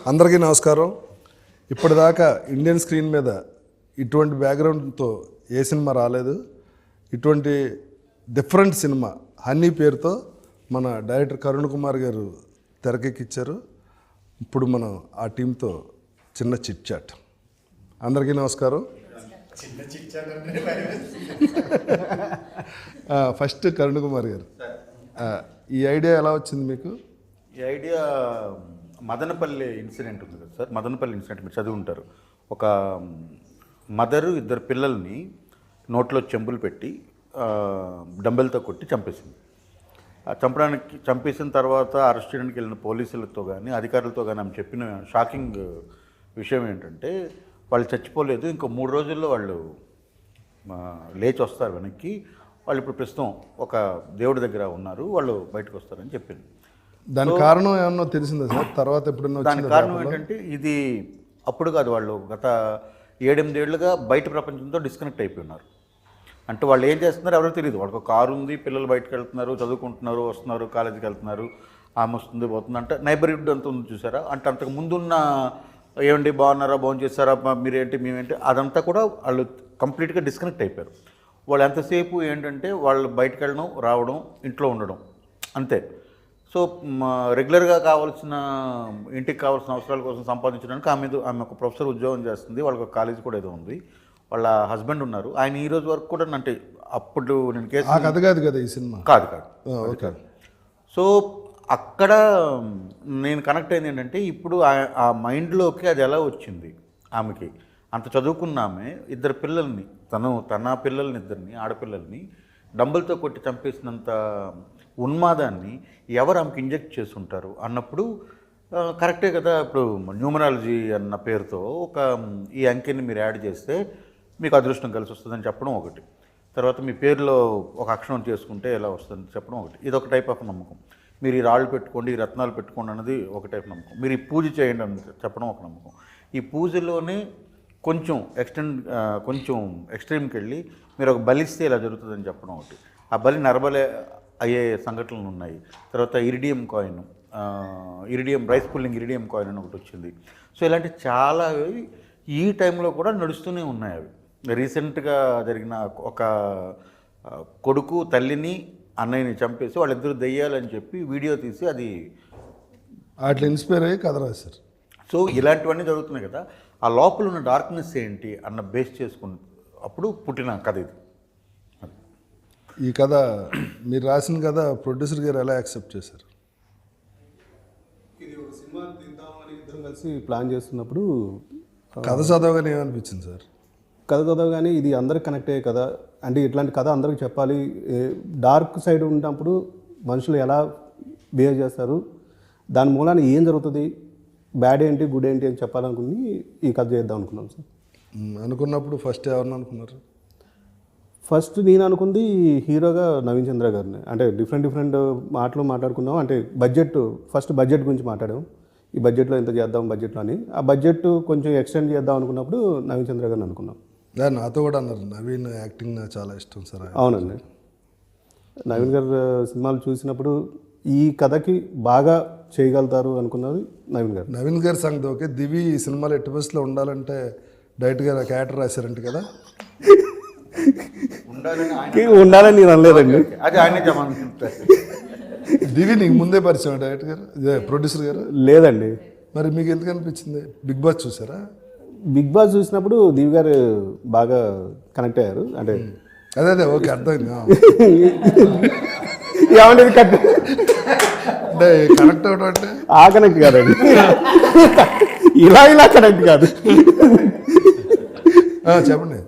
అందరికీ నమస్కారం. ఇప్పటిదాకా ఇండియన్ స్క్రీన్ మీద ఇటువంటి బ్యాక్గ్రౌండ్తో ఏ సినిమా రాలేదు. ఇటువంటి డిఫరెంట్ సినిమా హనీ పేరుతో మన డైరెక్టర్ కరుణ్ కుమార్ గారు తెరకెక్కించారు. ఇప్పుడు మనం ఆ టీంతో చిన్న చిట్ చాట్. అందరికీ నమస్కారం. ఫస్ట్ కరుణ్ కుమార్ గారు, ఈ ఐడియా ఎలా వచ్చింది మీకు? ఈ ఐడియా మదనపల్లి ఇన్సిడెంట్ ఉంది కదా సార్. మదనపల్లి ఇన్సిడెంట్ మీరు చదివి ఉంటారు. ఒక మదరు ఇద్దరు పిల్లల్ని నోట్లో చెంబులు పెట్టి డంబెల్తో కొట్టి చంపేసింది. చంపేసిన తర్వాత అరెస్ట్ చేయడానికి వెళ్ళిన పోలీసులతో కానీ అధికారులతో కానీ ఆమె చెప్పిన షాకింగ్ విషయం ఏంటంటే వాళ్ళు చచ్చిపోలేదు, ఇంకో 3 రోజుల్లో వాళ్ళు లేచి వస్తారు వెనక్కి, వాళ్ళు ఇప్పుడు ప్రస్తుతం ఒక దేవుడి దగ్గర ఉన్నారు, వాళ్ళు బయటకు వస్తారని చెప్పింది. దాని కారణం ఏమన్నా తెలిసిందా సార్? తర్వాత ఎప్పుడన్నా దాని కారణం ఏంటంటే ఇది అప్పుడు కాదు, వాళ్ళు గత 7-8 ఏళ్ళుగా బయట ప్రపంచంతో డిస్కనెక్ట్ అయిపోయి ఉన్నారు. అంటే వాళ్ళు ఏం చేస్తున్నారు ఎవరో తెలియదు. వాళ్ళకి ఒక కారు ఉంది, పిల్లలు బయటకు వెళ్తున్నారు, చదువుకుంటున్నారు, వస్తున్నారు, కాలేజీకి వెళ్తున్నారు, ఆమె వస్తుంది పోతుంది. అంటే నైబర్హుడ్ అంత ఉంది చూసారా. అంటే అంతకు ముందున్న ఏమండి బాగున్నారా, భోజనం చేస్తారా, మీరేంటి మేమేంటి, అదంతా కూడా వాళ్ళు కంప్లీట్గా డిస్కనెక్ట్ అయిపోయారు. వాళ్ళు ఎంతసేపు ఏంటంటే వాళ్ళు బయటకు వెళ్ళడం, రావడం, ఇంట్లో ఉండడం అంతే. సో రెగ్యులర్గా కావాల్సిన ఇంటికి కావాల్సిన అవసరాల కోసం సంపాదించడానికి ఆమె ఒక ప్రొఫెసర్ ఉద్యోగం చేస్తుంది, వాళ్ళకి ఒక కాలేజ్ కూడా ఏదో ఉంది, వాళ్ళ హస్బెండ్ ఉన్నారు. ఆయన ఈ రోజు వరకు కూడా అంటే అప్పుడు నేను కేసు కాదు కదా ఈ సినిమా కాదు. సో అక్కడ నేను కనెక్ట్ అయింది ఏంటంటే ఇప్పుడు ఆ మైండ్లోకి అది ఎలా వచ్చింది. ఆమెకి అంత చదువుకున్న ఆమె ఇద్దరు పిల్లల్ని, తన పిల్లల్ని, ఇద్దరిని ఆడపిల్లల్ని డంబుల్తో కొట్టి చంపేసినంత ఉన్మాదాన్ని ఎవరు ఆమెకి ఇంజెక్ట్ చేస్తుంటారు అన్నప్పుడు కరెక్టే కదా. ఇప్పుడు న్యూమరాలజీ అన్న పేరుతో ఒక ఈ అంకెని మీరు యాడ్ చేస్తే మీకు అదృష్టం కలిసి వస్తుందని చెప్పడం ఒకటి, తర్వాత మీ పేరులో ఒక అక్షరం చేసుకుంటే ఎలా వస్తుందని చెప్పడం ఒకటి, ఇది ఒక టైప్ ఆఫ్ నమ్మకం. మీరు ఈ రాళ్ళు పెట్టుకోండి, ఈ రత్నాలు పెట్టుకోండి అన్నది ఒక టైప్ నమ్మకం. మీరు ఈ పూజ చేయండి అని చెప్పడం ఒక నమ్మకం. ఈ పూజలోనే కొంచెం ఎక్స్ట్రీమ్కి వెళ్ళి మీరు ఒక బలిస్తే ఇలా జరుగుతుందని చెప్పడం ఒకటి, ఆ బలి నరబలే అయ్యే సంఘటనలు ఉన్నాయి. తర్వాత iridium coin, rice pulling iridium coin అని ఒకటి వచ్చింది. సో ఇలాంటి చాలా ఈ టైంలో కూడా నడుస్తూనే ఉన్నాయి. అవి రీసెంట్గా జరిగిన ఒక కొడుకు తల్లిని అన్నయ్యని చంపేసి వాళ్ళిద్దరు దెయ్యాలని చెప్పి వీడియో తీసి అది అట్లా ఇన్స్పైర్ అయ్యి కథ రాశారు. సో ఇలాంటివన్నీ జరుగుతున్నాయి కదా. ఆ లోపల ఉన్న డార్క్నెస్ ఏంటి అన్న బేస్ చేసుకుని అప్పుడు పుట్టిన కథ ఇది. ఈ కథ మీరు రాసిన కథ ప్రొడ్యూసర్ గారు ఎలా యాక్సెప్ట్ చేశారు? ఇది ఒక సినిమా తీద్దామని ఇద్దరం కలిసి ప్లాన్ చేస్తున్నప్పుడు కథ చదవగానే ఏమనిపించింది సార్? కథ చదవగానే ఇది అందరికి కనెక్ట్ అయ్యే కథ, అంటే ఇట్లాంటి కథ అందరికి చెప్పాలి. డార్క్ సైడ్ ఉన్నప్పుడు మనుషులు ఎలా బిహేవ్ చేస్తారు, దాని మూలాన ఏం జరుగుతుంది, బ్యాడ్ ఏంటి గుడ్ ఏంటి అని చెప్పాలనుకుని ఈ కథ చేద్దాం అనుకున్నాం సార్. అనుకున్నప్పుడు ఫస్ట్ ఎవరిని అనుకున్నారు? ఫస్ట్ నేను అనుకుంది హీరోగా నవీన్ చంద్ర గారిని. అంటే డిఫరెంట్ మాటలు మాట్లాడుకున్నాం. అంటే ఫస్ట్ బడ్జెట్ గురించి మాట్లాడాం. ఈ బడ్జెట్లో ఎంత చేద్దాం బడ్జెట్లో అని. ఆ బడ్జెట్ కొంచెం ఎక్స్టెండ్ చేద్దాం అనుకున్నప్పుడు నవీన్ చంద్ర గారిని అనుకున్నాం. నాతో కూడా అన్నారు నవీన్ యాక్టింగ్ నాకు చాలా ఇష్టం సార్. అవునండి, నవీన్ గారు సినిమాలు చూసినప్పుడు ఈ కథకి బాగా చేయగలుగుతారు అనుకున్నది నవీన్ గారు సంగతి ఓకే. దివి ఈ సినిమాలో ఎట్టి బస్సులో ఉండాలంటే డైరెక్ట్ గారు క్యారెక్టర్ రాశారంట కదా. ఉండాలని నేను అనలేదండి, అది ఆయన దివి నీకు ముందే పరిచయం డైరెక్టర్ గారు, ప్రొడ్యూసర్ గారు? లేదండి. మరి మీకు ఎందుకు అనిపించింది? బిగ్ బాస్ చూసారా? బిగ్ బాస్ చూసినప్పుడు దివి గారు బాగా కనెక్ట్ అయ్యారు. అంటే అదే ఓకే, అర్థమైంది. ఏమంటే అంటే కనెక్ట్ అవడం అంటే ఆ కనెక్ట్ కాదండి, ఇలా కనెక్ట్ కాదు. చెప్పండి.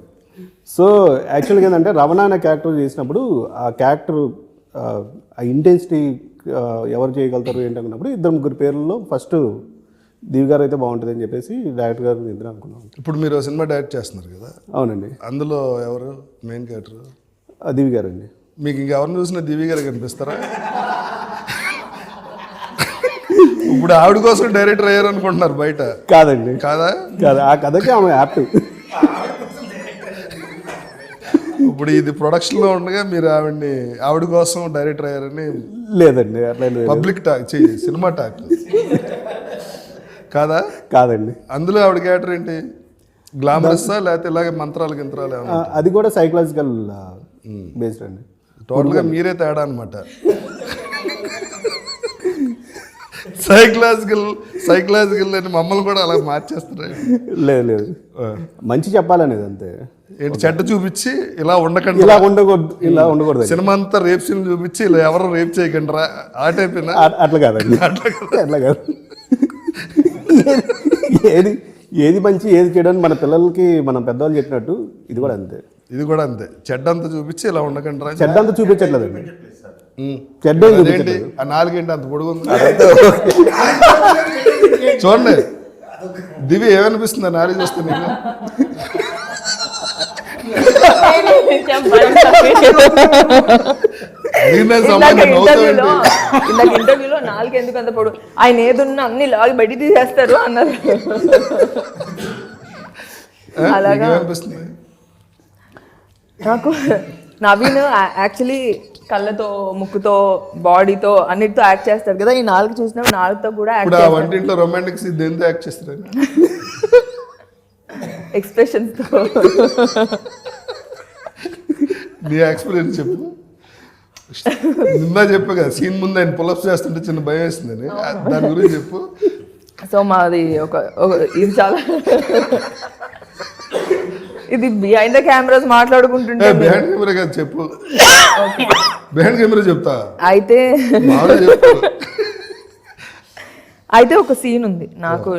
సో యాక్చువల్గా ఏంటంటే రమణ అనే క్యారెక్టర్ చేసినప్పుడు ఆ క్యారెక్టర్ ఆ ఇంటెన్సిటీ ఎవరు చేయగలుగుతారు ఏంటనుకున్నప్పుడు 2-3 పేర్లలో ఫస్ట్ దివి గారు అయితే బాగుంటుంది అని చెప్పేసి డైరెక్టర్ గారు ఇద్దరు అనుకున్నాం. ఇప్పుడు మీరు సినిమా డైరెక్ట్ చేస్తున్నారు కదా? అవునండి. అందులో ఎవరు మెయిన్ క్యారెక్టర్? దివి గారు అండి. మీకు ఇంకెవరిని చూసినా దివి గారు కనిపిస్తారా? ఇప్పుడు ఆవిడ కోసం డైరెక్టర్ అయ్యారు అనుకుంటున్నారు బయట. కాదండి. కాదా? కాదు, ఆ కథకి ఆమె యాక్టివ్. ఇప్పుడు ఇది ప్రొడక్షన్లో ఉండగా మీరు ఆవిడ కోసం డైరెక్టర్ అయ్యారని? లేదండి, అట్లా పబ్లిక్ టాక్, సినిమా టాక్. కాదా? కాదండి. అందులో ఆవిడ క్యారెక్టర్ ఏంటి? గ్లామరస్సా లేకపోతే ఇలాగే మంత్రాలు గింత్రాలు ఏమన్నా? అది కూడా సైకలాజికల్ బేస్డ్ అండి. టోటల్గా మీరే తేడా అనమాట. సైకలాజికల్ అని మమ్మల్ని కూడా అలా మార్చేస్తారు. లేదు మంచి చెప్పాలనేది అంతే. ఏంటి చెడ్డ చూపించి ఇలా ఉండకండి, ఇలా ఉండకూడదు. సినిమా అంతా రేప్ సీన్ చూపించి ఇలా ఎవరు రేప్ చేయకండి రా ఆ టైప్. అట్లా కాదండి, అట్లా కాదు. ఏది మంచి ఏది చేయడానికి మన పిల్లలకి మనం పెద్దవాళ్ళు చెప్పినట్టు ఇది కూడా అంతే. చెడ్డ అంతా చూపించి ఇలా ఉండకండి రా. చెడ్డ అంతా చూపించట్లేదండి. చెడ్డ ఆ నాలుగేంటి అంత పొడుగుంది. చూడండి దివి ఏమనిపిస్తుంది ఆ నాలుగు చూస్తే నీకు? ఇంటర్వ్యూలో నాలుగు ఎందుకు అంత పొడు, ఆయన ఏదున్నా అన్ని లాగి బయట తీసేస్తారు అన్నారు. అలాగా నాకు నవీన్ యాక్చువల్లీ కళ్ళతో, ముక్కుతో, బాడీతో అన్నిటితో యాక్ట్ చేస్తారు కదా. ఈ నాలుగు చూసినా నాలుగుతో కూడా వంటింట్లో రొమాంటిక్ సీన్ దేంతో యాక్ట్ చేస్తారు? ఎక్స్ప్రెషన్స్ తో. నీ ఎక్స్పీరియన్స్ చెప్పు. నిన్న చెప్పా కదా సీన్ ముందు ఆయన పులప్స్ చేస్తుంటే చిన్న భయం వేస్తుందని, దాని గురించి చెప్పు. సో మాది ఇది చాలా ఇది బిహైండ్ ద కెమెరాస్ మాట్లాడుకుంటుంటే బిహైండ్ కెమెరా కాదు చెప్పు. బిహైండ్ కెమెరా చెప్తా అయితే ఒక సీన్ ఉంది నాకు,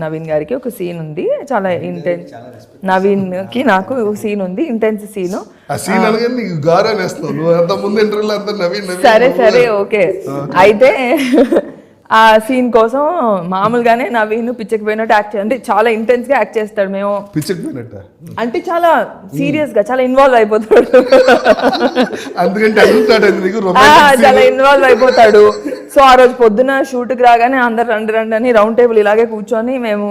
నవీన్ గారికి ఒక సీన్ ఉంది, చాలా ఇంటెన్స్. నవీన్ కి నాకు సీన్ ఉంది, ఇంటెన్స్ సీన్. సరే ఓకే. అయితే ఆ సీన్ కోసం మామూలుగానే నవీన్ పిచ్చకి పోయినట్టు యాక్ట్ అంటే చాలా ఇంటెన్స్ గా యాక్ట్ చేస్తాడు. మేము అంటే చాలా సీరియస్ గా చాలా ఇన్వాల్వ్ అయిపోతాడు. చాలా ఇన్వాల్వ్ అయిపోతాడు. సో ఆ రోజు పొద్దున షూట్కి రాగానే అందరు రండి అని రౌండ్ టేబుల్ ఇలాగే కూర్చొని మేము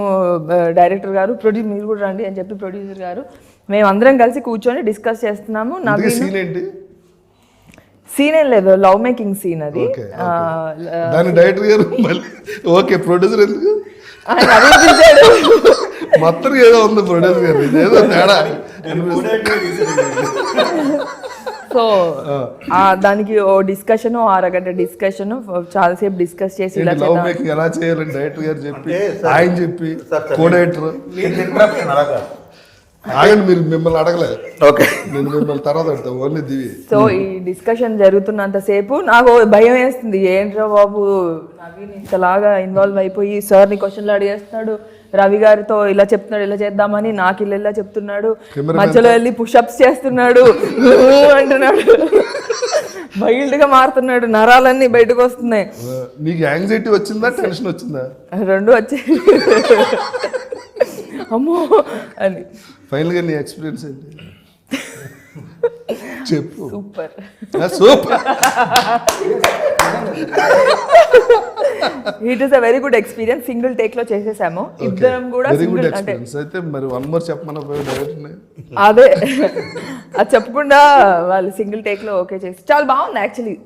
డైరెక్టర్ గారు మీరు కూడా రండి అని చెప్పి ప్రొడ్యూసర్ గారు మేము అందరం కలిసి కూర్చొని డిస్కస్ చేస్తున్నాము. నవీన్ సీన్ ఏం లేదు, లవ్ మేకింగ్ సీన్ అది. డైరెక్టర్ గారు ఓకే, ప్రొడ్యూసర్ ఎందుకు మొత్తం ఏదో ఉంది ప్రొడ్యూసర్ గారు ఏదో తేడా. సో దానికి ఓ డిస్కషన్, 6 గంటల డిస్కషన్, చాలాసేపు డిస్కస్ చేసి ఎలా చేయాలని డైరెక్టర్ గారు చెప్పి ఆయన చెప్పి కో డైరెక్టర్ మీరు మిమ్మల్ని అడగలేదు. ఓకే, నేను మిమ్మల్ని తర్వాత అడుగుతాను ఓన్లీ దివి. సో ఈ డిస్కషన్ జరుగుతున్నంతసేపు నాకు భయం వేస్తుంది, ఏంట్రా బాబు నవీన్ ఇంతలాగా ఇన్వాల్వ్ అయిపోయి సార్ని క్వశ్చన్లు అడిగేస్తున్నాడు, రవి గారితో ఇలా చెప్తున్నాడు, ఇలా చేద్దామని నాకు ఇలా చెప్తున్నాడు, మధ్యలో వెళ్ళి పుషప్స్ చేస్తున్నాడు అంటున్నాడు, వైల్డ్ గా మారుతున్నాడు, నరాలన్నీ బయటకు వస్తున్నాయి. నీకు యాంగ్జైటీ వచ్చిందా టెన్షన్ వచ్చిందా? రెండు వచ్చాయి. అమ్మో అని. ఫైనల్ గా నీ ఎక్స్పీరియన్స్ ఏంటి చెప్పు. Super it is a very good experience. Single take లో చేసేసాము ఇద్దరం కూడా. అంటే అయితే మరి వన్ మోర్ చెప్పమన్నా అదే అది చెప్పకుండా వాళ్ళు సింగిల్ టేక్ లో ఓకే చేసి చాలా బాగుంది. యాక్చువల్లీ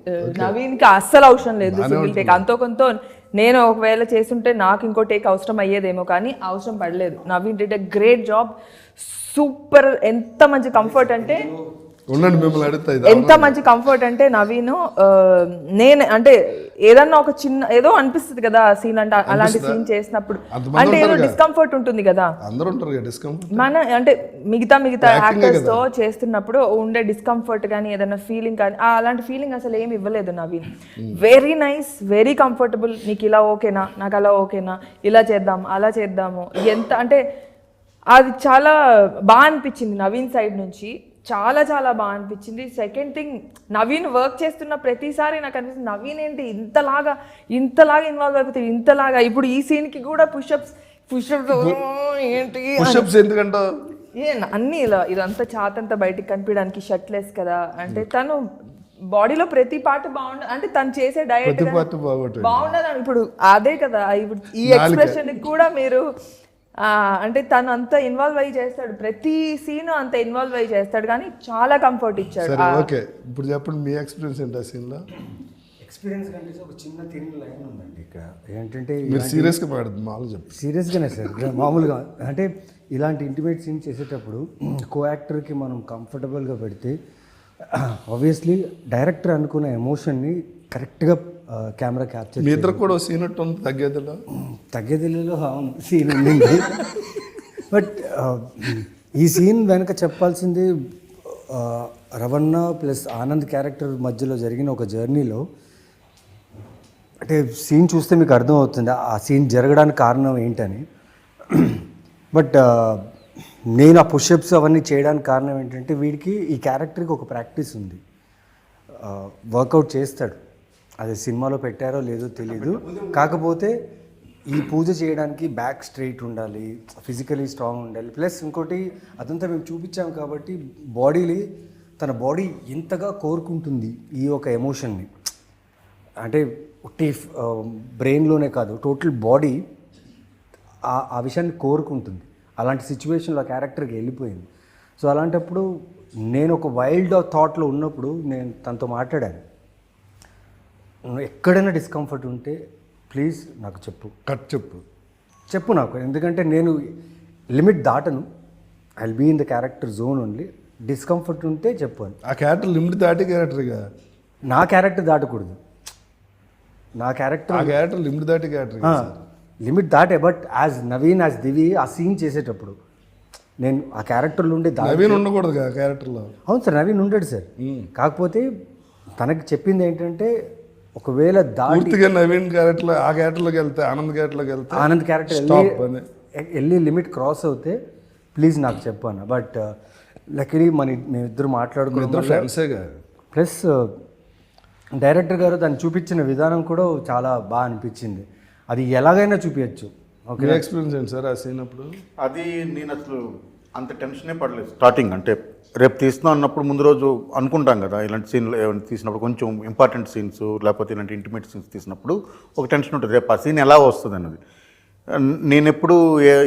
నవీన్ కి అస్సలు అవసరం లేదు సింగిల్ టేక్. అంతో కొంత నేను ఒకవేళ చేస్తుంటే నాకు ఇంకో టేక్ అవసరం అయ్యేదేమో, కానీ అవసరం పడలేదు. Naveen did a great job, super. ఎంత మంచి కంఫర్ట్ అంటే ఎంత మంచి కంఫర్ట్ అంటే నవీన్ నేను అంటే ఏదన్నా ఒక చిన్న ఏదో అనిపిస్తుంది కదా సీన్ అంటే, అలాంటి సీన్ చేసినప్పుడు అంటే ఏదో డిస్కంఫర్ట్ ఉంటుంది కదా మన అంటే మిగతా యాక్టర్స్ తో చేస్తున్నప్పుడు ఉండే డిస్కంఫర్ట్ కానీ ఏదైనా ఫీలింగ్ కానీ అలాంటి ఫీలింగ్ అసలు ఏమి ఇవ్వలేదు Naveen. Very nice, very comfortable. నీకు ఇలా ఓకేనా, నాకు అలా ఓకేనా, ఇలా చేద్దాం అలా చేద్దాము, ఎంత అంటే అది చాలా బాగా అనిపించింది నవీన్ సైడ్ నుంచి. చాలా చాలా బాగా అనిపించింది. సెకండ్ థింగ్, నవీన్ వర్క్ చేస్తున్న ప్రతిసారి నాకు అనిపిస్తుంది నవీన్ ఏంటి ఇంతలాగా ఇన్వాల్వ్ అయిపోతుంది, ఇంతలాగా. ఇప్పుడు ఈ సీన్కి కూడా పుషప్స్ ఏంటి ఎందుకంటే అన్నీ ఇలా ఇదంతా చాతంతా బయటికి కనిపించడానికి, షర్ట్లెస్ కదా, అంటే తను బాడీలో ప్రతి పార్ట్ బాగుండదు, అంటే తను చేసే డయట్ బాగుండదు. ఇప్పుడు అదే కదా, ఇప్పుడు ఈ ఎక్స్ప్రెషన్ కూడా మీరు అంటే తను అంత ఇన్వాల్వ్ అయ్యి చేస్తాడు, ప్రతి సీన్ అంత ఇన్వాల్వ్ అయ్యి చేస్తాడు, కానీ చాలా కంఫర్ట్ ఇచ్చాడు. ఓకే, ఇప్పుడు చెప్పండి మీ ఎక్స్పీరియన్స్ ఏంటి ఆ సీన్ లో? ఎక్స్పీరియన్స్ కంటే ఒక చిన్న తిరిగి లైన్ ఉందండి ఇక్కడ ఏంటంటే మీరు సీరియస్గా మాట్లాడుతుంది మామూలు చెప్పి సీరియస్గానే సార్ మామూలుగా అంటే ఇలాంటి ఇంటిమేట్ సీన్ చేసేటప్పుడు కో యాక్టర్కి మనం కంఫర్టబుల్గా పెడితే ఆబ్వియస్లీ డైరెక్టర్ అనుకున్న ఎమోషన్ని కరెక్ట్గా కెమెరా క్యాప్చర్ మీ ఇద్దరు కూడా సీనట్టు ఉంది తగ్గేదిలో సీన్ ఉండింది బట్ ఈ సీన్ వెనక చెప్పాల్సింది రవణ ప్లస్ ఆనంద్ క్యారెక్టర్ మధ్యలో జరిగిన ఒక జర్నీలో అంటే సీన్ చూస్తే మీకు అర్థమవుతుంది ఆ సీన్ జరగడానికి కారణం ఏంటని బట్ నేను ఆ పుషప్స్ అవన్నీ చేయడానికి కారణం ఏంటంటే వీడికి ఈ క్యారెక్టర్కి ఒక ప్రాక్టీస్ ఉంది వర్కౌట్ చేస్తాడు అది సినిమాలో పెట్టారో లేదో తెలీదు కాకపోతే ఈ పూజ చేయడానికి బ్యాక్ స్ట్రైట్ ఉండాలి ఫిజికలీ స్ట్రాంగ్ ఉండాలి ప్లస్ ఇంకోటి అదంతా మేము చూపించాం కాబట్టి బాడీని తన బాడీ ఎంతగా కోరుకుంటుంది ఈ ఒక ఎమోషన్ని అంటే ఉట్టి బ్రెయిన్లోనే కాదు టోటల్ బాడీ ఆ విషయాన్ని కోరుకుంటుంది అలాంటి సిచ్యువేషన్లో ఆ క్యారెక్టర్కి వెళ్ళిపోయింది సో అలాంటప్పుడు నేను ఒక వైల్డ్ థాట్లో ఉన్నప్పుడు నేను తనతో మాట్లాడాను ఎక్కడైనా డిస్కంఫర్ట్ ఉంటే ప్లీజ్ నాకు చెప్పు నాకు ఎందుకంటే నేను లిమిట్ దాటను I will be in the character zone only discomfort ఉంటే చెప్పాను ఆ క్యారెక్టర్ లిమిట్ దాటి క్యారెక్టర్గా నా క్యారెక్టర్ దాటకూడదు నా క్యారెక్టర్ లిమిట్ దాటి క్యారెక్టర్ లిమిట్ దాటే బట్ యాజ్ నవీన్ యాజ్ దివి ఆ సీన్ చేసేటప్పుడు నేను ఆ క్యారెక్టర్లో ఉండే నవీన్ ఉండకూడదు క్యారెక్టర్లో అవును సార్ నవీన్ ఉండడు సార్ కాకపోతే తనకి చెప్పింది ఏంటంటే ఒకవేళ పూర్తిగా నవీన్ క్యారెక్టర్ ఆ క్యారెక్టర్లోకి వెళ్తే ఆనంద్ క్యారెక్టర్ వెళ్ళి లిమిట్ క్రాస్ అవుతే ప్లీజ్ నాకు చెప్పాను బట్ లక్కీలీ మేమిద్దరు మాట్లాడుకున్నాం ప్లస్ డైరెక్టర్ గారు దాన్ని చూపించిన విధానం కూడా చాలా బాగా అనిపించింది అది ఎలాగైనా చూపించచ్చు ఓకే ఎక్స్పీరియన్స్ ఏంటి సార్ ఆ సీన్ అప్పుడు అది నేను అసలు అంత టెన్షనే పడలేదు స్టార్టింగ్ అంటే రేపు తీస్తున్నాం అన్నప్పుడు ముందు రోజు అనుకుంటాం కదా ఇలాంటి సీన్లు ఏమైనా తీసినప్పుడు కొంచెం ఇంపార్టెంట్ సీన్స్ లేకపోతే ఇలాంటి ఇంటిమేట్ సీన్స్ తీసినప్పుడు ఒక టెన్షన్ ఉంటుంది రేపు ఆ సీన్ ఎలా వస్తుంది అన్నది నేను ఎప్పుడు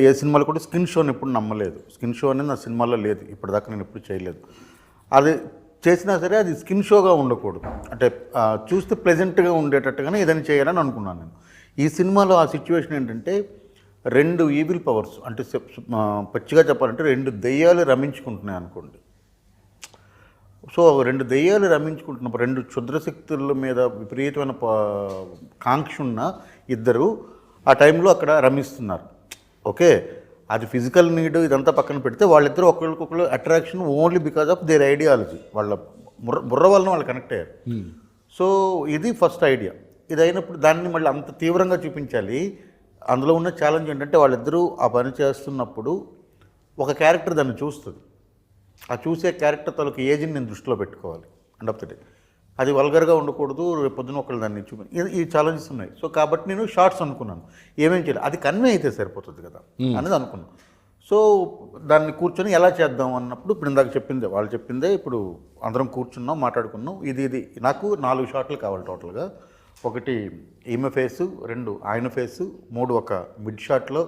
ఏ సినిమాలో కూడా స్కిన్ షోని ఎప్పుడు నమ్మలేదు స్కిన్ షో అనేది నా సినిమాలో లేదు ఇప్పటిదాకా నేను ఎప్పుడు చేయలేదు అది చేసినా సరే అది స్కిన్ షోగా ఉండకూడదు అంటే చూస్తే ప్లెజెంట్గా ఉండేటట్టుగానే ఏదైనా చేయాలని అనుకున్నాను నేను ఈ సినిమాలో ఆ సిచ్యువేషన్ ఏంటంటే 2 ఈవిల్ పవర్స్ అంటే పచ్చిగా చెప్పాలంటే 2 దెయ్యాలు రమించుకుంటున్నాయి అనుకోండి సో 2 దెయ్యాలు రమించుకుంటున్నప్పుడు 2 క్షుద్రశక్తుల మీద విపరీతమైన కాంక్ష ఉన్న ఇద్దరు ఆ టైంలో అక్కడ రమిస్తున్నారు ఓకే అది ఫిజికల్ నీడ్ ఇదంతా పక్కన పెడితే వాళ్ళిద్దరూ ఒకరికొకరు attraction only because of their ideology వాళ్ళ బుర్ర వలన వాళ్ళు కనెక్ట్ అయ్యారు సో ఇది ఫస్ట్ ఐడియా ఇది అయినప్పుడు దాన్ని మళ్ళీ అంత తీవ్రంగా చూపించాలి అందులో ఉన్న ఛాలెంజ్ ఏంటంటే వాళ్ళిద్దరూ ఆ పని చేస్తున్నప్పుడు ఒక క్యారెక్టర్ దాన్ని చూస్తుంది ఆ చూసే క్యారెక్టర్ తలకు ఏజ్ని నేను దృష్టిలో పెట్టుకోవాలి అండ్ ఆఫ్ ద డే అది వల్గర్గా ఉండకూడదు రేపు పొద్దున ఒకళ్ళు దాన్ని ఈ ఛాలెంజెస్ ఉన్నాయి సో కాబట్టి నేను షార్ట్స్ అనుకున్నాను ఏమేం చేయాలి అది కన్వే అయితే సరిపోతుంది కదా అనేది అనుకున్నాను సో దాన్ని కూర్చొని ఎలా చేద్దాం అన్నప్పుడు ఇప్పుడు ఇందాక వాళ్ళు చెప్పిందే ఇప్పుడు అందరం కూర్చున్నాం మాట్లాడుకున్నాం ఇది నాకు 4 షాట్లు కావాలి టోటల్గా 1 ఈమె ఫేసు 2 ఆయన ఫేసు 3 ఒక మిడ్ షాట్లో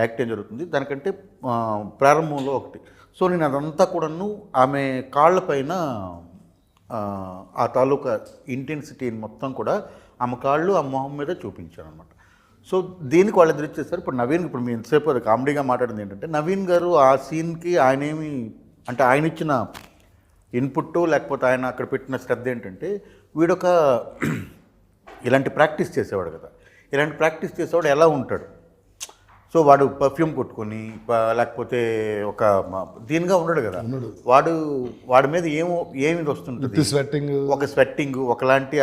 యాక్ట్ ఏం జరుగుతుంది దానికంటే ప్రారంభంలో 1 సో నేను అదంతా కూడాను ఆమె కాళ్ళపైన ఆ తాలూకా ఇంటెన్సిటీని మొత్తం కూడా ఆమె కాళ్ళు ఆ మొహం మీద చూపించాను అనమాట సో దీనికి వాళ్ళిద్దరు ఇచ్చేస్తారు ఇప్పుడు నవీన్ ఇప్పుడు మీ ఎంతసేపు అది కామెడీగా మాట్లాడింది ఏంటంటే నవీన్ గారు ఆ సీన్కి ఆయనేమి అంటే ఆయన ఇచ్చిన ఇన్పుట్ లేకపోతే ఆయన అక్కడ పెట్టిన శ్రద్ధ ఏంటంటే వీడొక ఇలాంటి ప్రాక్టీస్ చేసేవాడు కదా ఇలాంటి ప్రాక్టీస్ చేసేవాడు ఎలా ఉంటాడు సో వాడు పర్ఫ్యూమ్ కొట్టుకొని లేకపోతే ఒక దీనిగా ఉండడు కదా వాడి మీద ఏమి వస్తుంటుంది ఒక స్వెట్టింగ్ ఒకలాంటి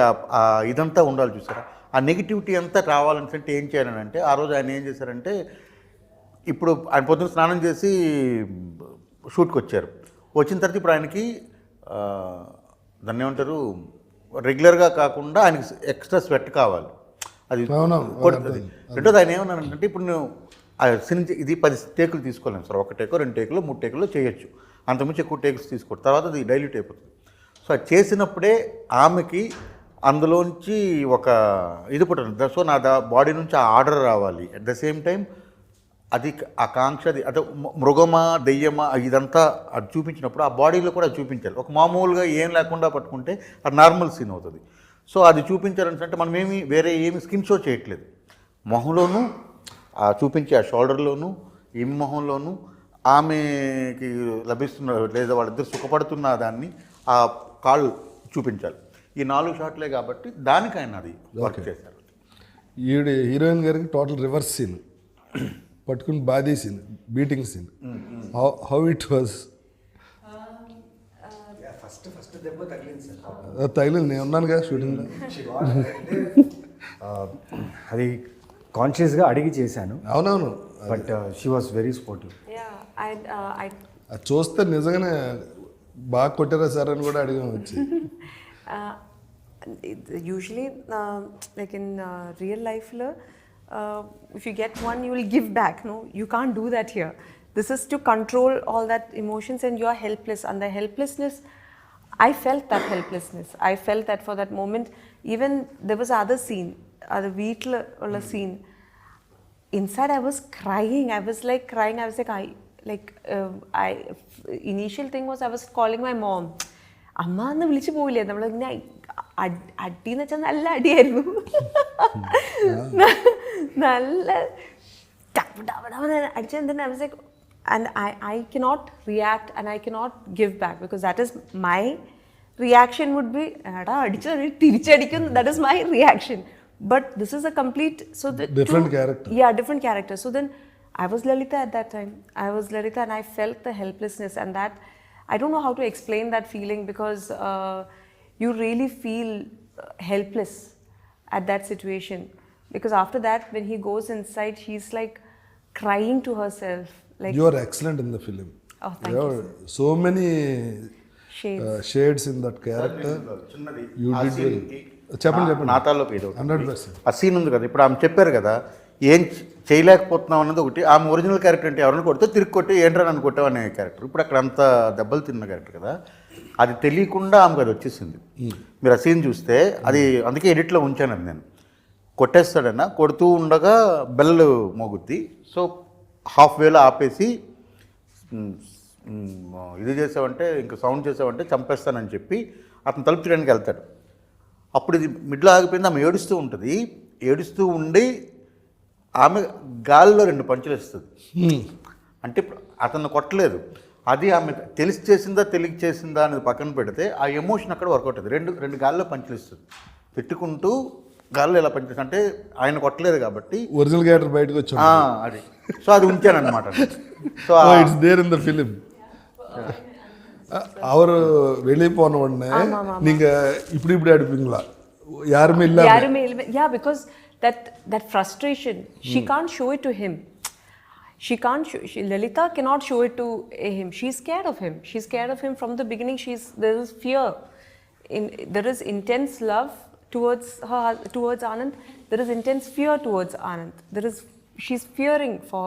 ఇదంతా ఉండాలి చూసారా ఆ నెగిటివిటీ అంతా రావాలంటే ఏం చేయాలని అంటే ఆ రోజు ఆయన ఏం చేశారంటే ఇప్పుడు ఆయన పొద్దున్న స్నానం చేసి షూట్కి వచ్చారు వచ్చిన తర్వాత ఇప్పుడు ఆయనకి దాన్ని ఏమంటారు రెగ్యులర్గా కాకుండా ఆయనకి ఎక్స్ట్రా స్వెట్ కావాలి అది కొడుతుంది రెండోది ఆయన ఏమన్నానంటే ఇప్పుడు నేను ఇది 10 టేకులు తీసుకోలేము సార్ 1 టేకో 2 టేకులు 3 టేకులు చేయొచ్చు అంతకుమించి ఎక్కువ టేక్స్ తీసుకోవడం తర్వాత అది డైల్యూట్ అయిపోతుంది సో అది చేసినప్పుడే ఆమెకి అందులోంచి ఒక ఇది పుట్టింది సో నా బాడీ నుంచి ఆ ఆర్డర్ రావాలి అట్ ద సేమ్ టైం అది ఆ కాంక్ష అది అదే మృగమా దెయ్యమా ఇదంతా అది చూపించినప్పుడు ఆ బాడీలో కూడా చూపించాలి ఒక మామూలుగా ఏం లేకుండా పట్టుకుంటే అది నార్మల్ సీన్ అవుతుంది సో అది చూపించాలని అంటే మనం వేరే ఏమి స్కిన్ షో చేయట్లేదు. మొహంలోనూ చూపించే ఆ షోల్డర్లోనూ ఈమె మొహంలోనూ ఆమెకి లభిస్తున్న లేదా వాళ్ళిద్దరు సుఖపడుతున్న దాన్ని ఆ కాళ్ళు చూపించాలి. ఈ 4 షాట్లే కాబట్టి దానికైనా అది వర్క్ చేశారు. ఈవిడ హీరోయిన్ గారికి టోటల్ రివర్స్ సీన్, పట్టుకుని బాదీ scene, beating scene. How it was? First దెబ్బ తగిలింది సార్. తగిలింది, నేను ఉన్నాను కదా షూటింగ్లో. అది కాన్షియస్గా అడిగి చేశాను. అవునవును, but she was very supportive. అది చూస్తే నిజంగానే బాగా కొట్టారా సార్ అని కూడా అడిగాం వచ్చి. Usually, like in real life, if you get one, you will give back. No, you can't do that here. This is to control all that emotions, and you are helpless. And the helplessness, I felt that helplessness. I felt that for that moment. Even there was other scene, other vehicle scene. Inside, I was crying. I was like crying. I was like, initial thing was I was calling my mom. അമ്മ എന്ന് വിളിച്ചു പോവില്ലേ നമ്മളിങ്ങനെ അടിന്ന് വെച്ചാൽ നല്ല അടിയായിരുന്നു. നല്ല അടിച്ചെന്തിനാ I was like, and I cannot react and I cannot give back because that is my reaction would be എടാ അടിച്ചു തിരിച്ചടിക്കും, that is my reaction. But this is a complete different character. Yeah, different character. So then I was Lalita at that time. I was Lalita and I felt the helplessness, and that I don't know how to explain that feeling because you really feel helpless at that situation. Because after that, when he goes inside, she's like crying to herself. Like, you are excellent in the film. Oh, thank you. So many shades in that character. చిన్నది You did well. చెప్పండి నాతాల్లోకి ఇది 100%. ఆ scene ఉంది కదా, ఇప్పుడు ఆమె చెప్పారు కదా ఏం చేయలేకపోతున్నాం అన్నది ఒకటి. ఆమె ఒరిజినల్ క్యారెక్టర్ అంటే ఎవరిని కొడితే తిరిగి కొట్టి ఏంట్రా నన్ను కొట్టావు అనే క్యారెక్టర్. ఇప్పుడు అక్కడ అంత దెబ్బలు తిన్న క్యారెక్టర్ కదా, అది తెలియకుండా ఆమెకు అది వచ్చేసింది. మీరు ఆ సీన్ చూస్తే అది అందుకే ఎడిట్లో ఉంచాను అది. నేను కొట్టేస్తాడన్నా కొడుతూ ఉండగా బెల్ మోగుద్ది. సో హాఫ్ వేలో ఆపేసి ఇది చేసావంటే ఇంకా సౌండ్ చేసావంటే చంపేస్తానని చెప్పి అతను తలుపు తీయడానికి వెళ్తాడు. అప్పుడు ఇది మిడ్లో ఆగిపోయింది. ఆమె ఏడుస్తూ ఉంటుంది. ఏడుస్తూ ఉండి ఆమె గాలిలో 2 పంచులు వేస్తుంది. అంటే ఇప్పుడు అతను కొట్టలేదు, అది ఆమె తెలిసి చేసిందా తెలియక చేసిందా అనేది పక్కన పెడితే ఆ ఎమోషన్ అక్కడ వర్కౌట్ అవుతుంది. రెండు గాల్లో పంచులు ఇస్తుంది, పెట్టుకుంటూ గాల్లో ఎలా పంచేస్తుంది అంటే ఆయన కొట్టలేదు కాబట్టి ఒరిజినల్ క్యారెక్టర్ బయటకు వచ్చాడు. అది సో అది ఉంచాను అనమాట. So it's there in the film. அவர் வெளியே போன உடனே நீங்க இப்படி அடிப்பீங்களா? யாருமே இல்ல. Yeah, because that frustration, she can't show it to him. Lalita cannot show it to him. She's scared of him. She's scared of him from the beginning. There is fear. There is intense love towards Anand. There is intense fear towards Anand. She's fearing for,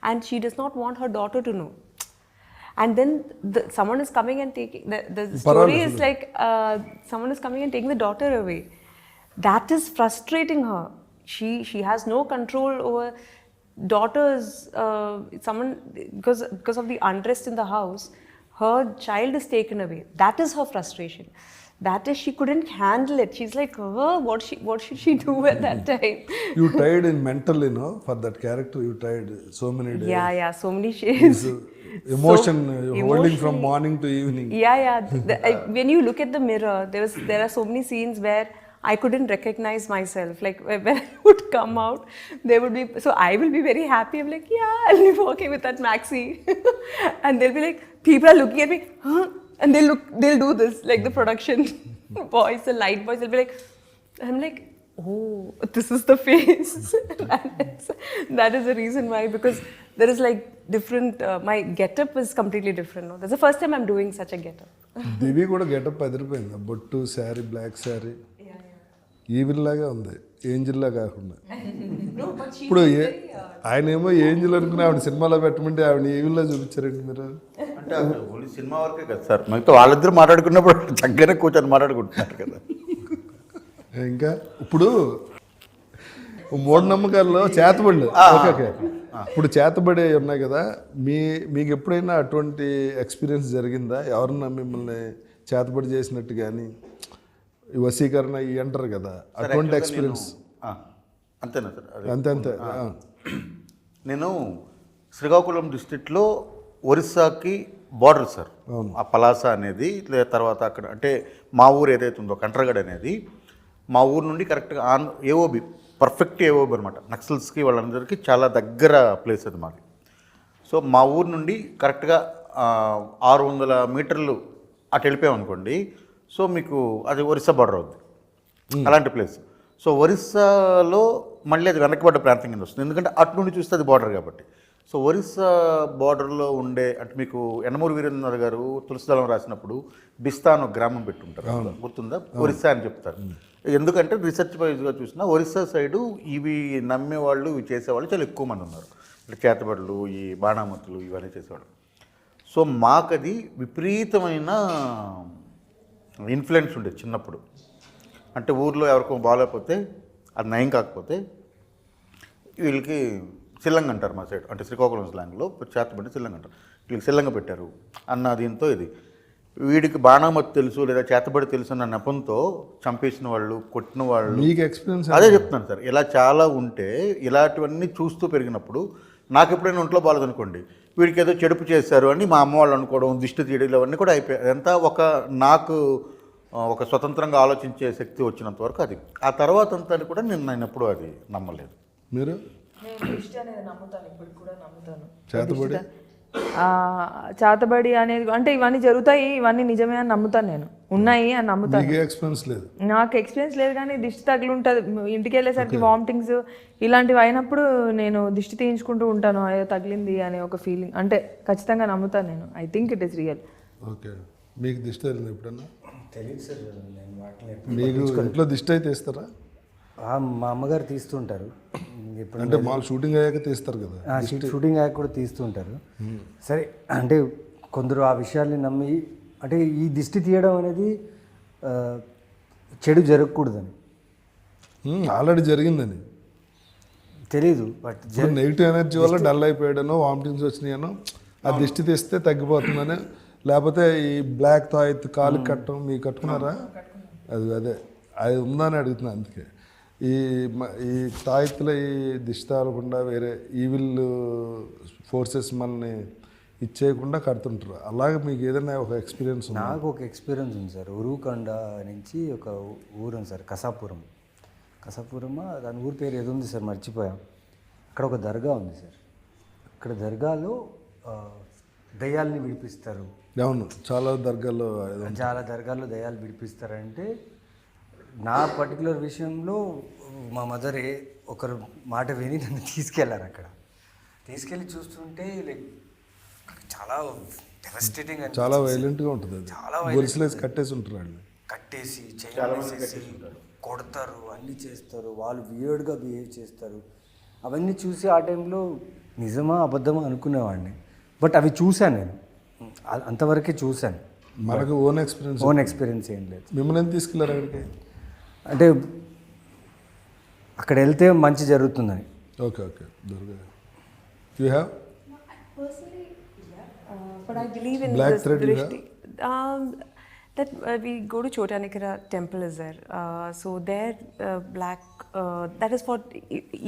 and she does not want her daughter to know. And then someone is coming and taking the story is like someone is coming and taking the daughter away. That is frustrating her. She has no control over daughters. Someone because of the unrest in the house, her child is taken away. That is her frustration. That is, she couldn't handle it. She's like, what should she do at that time? You tried in mental, for that character. You tried so many days. Yeah, so many shades. Emotion holding from morning to evening. Yeah. When you look at the mirror, there are so many scenes where I couldn't recognize myself. Like when I would come out, there would be, so I will be very happy. I'm like, yeah, I'll be working with that maxi. And they'll be like, people are looking at me, huh? And they'll do this, like the production boys, the light boys, they'll be like, I'm like, oh, this is the face. That is the reason why, because there is like different, my getup is completely different. No? That's the first time I'm doing such a getup. దివి కూడా getup అదిరిపోయింది. బొట్టు, sari, black sari, evil లాగా ఉంది, angel లా కాకుండా. ఇప్పుడు ఆయన ఏమో angel అనుకుని ఆవిడ సినిమాలో పెట్టమంటే ఆవిడ ఈవిల్ లా చూపించారండి మీరు. అంటే ఓన్లీ సినిమా వరకే కదా సార్, మిగతా వాళ్ళిద్దరు మాట్లాడుకున్నప్పుడు చక్కగా కూర్చొని మాట్లాడుకుంటున్నారు కదా. ఇంకా ఇప్పుడు మూఢనమ్మకాల్లో చేతబడులు ఓకే, ఇప్పుడు చేతబడి ఉన్నాయి కదా, మీకు ఎప్పుడైనా అటువంటి ఎక్స్పీరియన్స్ జరిగిందా? ఎవరన్నా మిమ్మల్ని చేతబడి చేసినట్టు కానీ ఈ వశీకరణ ఇవి అంటారు కదా, అటువంటి ఎక్స్పీరియన్స్. అంతేనా సార్? అదే. అంతే నేను శ్రీకాకుళం డిస్ట్రిక్ట్లో ఒరిస్సాకి బార్డర్ సార్, ఆ పలాస అనేది, లేదా తర్వాత అక్కడ అంటే మా ఊరు ఏదైతే ఉందో కంట్రగడ్ అనేది, మా ఊరు నుండి కరెక్ట్గా ఏఓబి, పర్ఫెక్ట్ ఏఓబి అనమాట. నక్సల్స్కి వాళ్ళందరికీ చాలా దగ్గర ప్లేస్ అది మాది. సో మా ఊరు నుండి కరెక్ట్గా 600 మీటర్లు అటు వెళ్ళిపోయామనుకోండి, సో మీకు అది ఒరిస్సా బార్డర్ అవుద్ది, అలాంటి ప్లేస్. సో ఒరిస్సాలో మళ్ళీ అది వెనకబడ్డ ప్రాంతం కింద వస్తుంది, ఎందుకంటే అటు నుండి చూస్తే అది బార్డర్ కాబట్టి. సో ఒరిస్సా బార్డర్లో ఉండే అంటే మీకు యనమూరి వీరేంద్ర గారు తులసిదళం రాసినప్పుడు బిస్తా అని ఒక గ్రామం పెట్టుంటారు, గుర్తుందా? ఒరిస్సా అని చెప్తారు. ఎందుకంటే రీసెర్చ్ వైజ్గా చూసినా ఒరిస్సా సైడు ఇవి నమ్మేవాళ్ళు, ఇవి చేసేవాళ్ళు చాలా ఎక్కువ మంది ఉన్నారు. అంటే చేతబడులు, ఈ బాణామతులు ఇవన్నీ చేసేవాళ్ళు. సో మాకది విపరీతమైన ఇన్ఫ్లుయెన్స్ ఉండేది చిన్నప్పుడు. అంటే ఊర్లో ఎవరికో బాగాలేకపోతే, అది నయం కాకపోతే వీళ్ళకి సిల్లంగ అంటారు మా సైడ్, అంటే శ్రీకాకుళం స్లాంగ్లో చేతబడి సిల్లంగ అంటారు. వీళ్ళకి సిల్లంగ పెట్టారు అన్న దీంతో ఇది వీడికి బాణామతి తెలుసు లేదా చేతబడి తెలుసు అన్న నెపంతో చంపేసిన వాళ్ళు, కొట్టిన వాళ్ళు. మీకు ఎక్స్పీరియన్స్ అదే చెప్తున్నాను సార్, ఇలా చాలా ఉంటే ఇలాంటివన్నీ చూస్తూ పెరిగినప్పుడు నాకు ఎప్పుడైనా ఒంట్లో బాగాలేదనుకోండి, వీడికి ఏదో చెడుపు చేశారు అని మా అమ్మ వాళ్ళు అనుకోవడం, దిష్టి తీయడం, ఇవన్నీ కూడా అయిపోయాయి. అదంతా నాకు ఒక స్వతంత్రంగా ఆలోచించే శక్తి వచ్చినంత వరకు అది. ఆ తర్వాత అంతా కూడా నేను ఎప్పుడూ అది నమ్మలేదు. మీరు? నేను దృష్టి అనేది నమ్ముతాను, ఇప్పుడు కూడా నమ్ముతాను. చేతబడి చేతబడి అనేది అంటే ఇవన్నీ జరుగుతాయి, ఇవన్నీ నిజమే అని నమ్ముతాను, నేను ఉన్నాయి అని నమ్ముతాను. ఎక్స్పీరియన్స్ లేదు? నాకు ఎక్స్పీరియన్స్ లేదు, కానీ దిష్టి తగిలి ఉంటుంది. ఇంటికి వెళ్ళేసరికి వామిటింగ్స్ ఇలాంటివి అయినప్పుడు నేను దిష్టి తీయించుకుంటూ ఉంటాను, అయ్యో తగిలింది అనే ఒక ఫీలింగ్. అంటే ఖచ్చితంగా నమ్ముతాను నేను. I think it is real. Okay. మీకు దిష్టి తగిలింది ఎప్పుడన్నా? తెలియదు సార్, నేను వాటిని మీకు ఇంట్లో దిష్టి అయితే తీస్తారా? మా అమ్మగారు తీస్తుంటారు. ఎప్పుడు అంటే మాకు షూటింగ్ అయ్యాక తీస్తారు కదా? షూటింగ్ అయ్యాక కూడా తీస్తుంటారు. సరే, అంటే కొందరు ఆ విషయాల్ని నమ్మి, అంటే ఈ దిష్టి తీయడం అనేది చెడు జరగకూడదని. ఆల్రెడీ జరిగిందని తెలీదు, బట్ నెగిటివ్ ఎనర్జీ వల్ల డల్ అయిపోయాడనో, వామిటింగ్స్ వచ్చినాయనో, ఆ దిష్టి తీస్తే తగ్గిపోతుందని. లేకపోతే ఈ బ్లాక్ తాయిత్ కాలు కట్టడం మీకు కట్టుకున్నారా? అదే అది ఉందని అడుగుతున్నాను. అందుకే ఈ తాయిత్తులో ఈ దిష్టి తాగకుండా వేరే ఈవిల్ ఫోర్సెస్ మనల్ని ఇచ్చేయకుండా కడుతుంటారు. అలాగే మీకు ఏదైనా ఒక ఎక్స్పీరియన్స్? నాకు ఒక ఎక్స్పీరియన్స్ ఉంది సార్. ఉరుకొండ నుంచి ఒక ఊరు ఉంది సార్, కసాపురం. దాని ఊరి పేరు ఏదో ఉంది సార్, మర్చిపోయాం. అక్కడ ఒక దర్గా ఉంది సార్. అక్కడ దర్గాలో దయ్యాల్ని విడిపిస్తారు. అవును, చాలా దర్గాల్లో దయ్యాలు విడిపిస్తారంటే, నా పర్టికులర్ విషయంలో మా మదర్ ఒకరు మాట విని నన్ను తీసుకెళ్లారు. అక్కడ తీసుకెళ్ళి చూస్తుంటే లైక్ చాలా డెవస్టేటింగ్, చాలా వైలెంట్గా ఉంటుంది. అది చాలా గొలుసులేసి కట్టేసి ఉంటారు వాళ్ళు. కట్టేసి చేసి కొడతారు, అన్నీ చేస్తారు. వాళ్ళు వియర్డ్గా బిహేవ్ చేస్తారు. అవన్నీ చూసి ఆ టైంలో నిజమా అబద్ధమా అనుకునేవాడిని. బట్ అవి చూశాను నేను, అంతవరకే చూశాను. మనకు ఓన్ ఎక్స్పీరియన్స్ ఏం లేదు. మిమ్మల్ని ఎంత తీసుకెళ్ళారు అక్కడికి? అంటే అక్కడ వెళ్తే మంచి జరుగుతుందని. Okay. You have? Personally, but I believe in Black this thread you drishti. That we go to Chotanikara temple is there. So there, black, that is for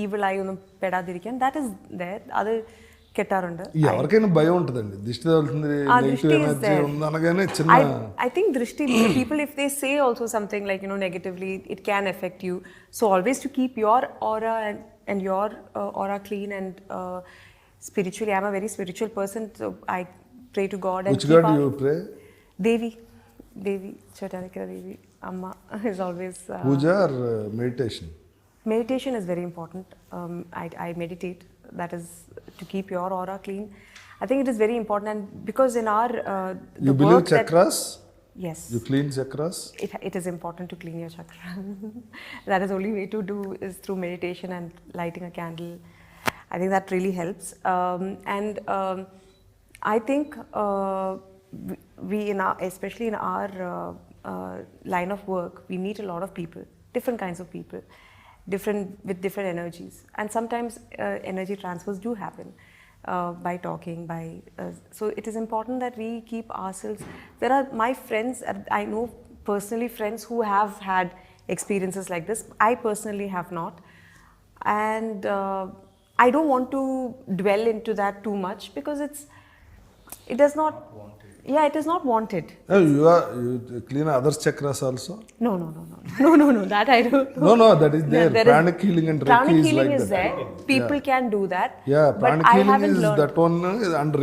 evil eye, peda dirikan. That is there. Other kettarunda. ఎవరికైనా భయం ఉంటుందండి, దిష్టి తగులుతుంది, negative energy ఉంది అనగానే చిన్న. I think drishti, people if they say also something like negatively, it can affect you. So always to keep your aura and your aura clean and spiritually. I'm a very spiritual person, so I pray to God. Which God you pray? Devi, Chotanikara Devi, Amma is always. Puja or meditation? Meditation is very important. I meditate. That is to keep your aura clean. I think it is very important, and because in our you believe chakras? Yes. You clean chakras? It is important to clean your chakra. That is only way to do is through meditation and lighting a candle. I think that really helps. I think we especially in our line of work, we meet a lot of people, different kinds of people, with different energies, and sometimes energy transfers do happen by talking. So it is important that we keep ourselves. There are my friends I know personally friends who have had experiences like this. I personally have not. And I don't want to dwell into that too much because it does not, yeah, it is not wanted. You clean others chakras also? No, that I don't know. No, that is there. There Pranic healing and Reiki pranic is healing like is that. there. People can do that. Yeah, but pranic I healing haven't is learned. that one and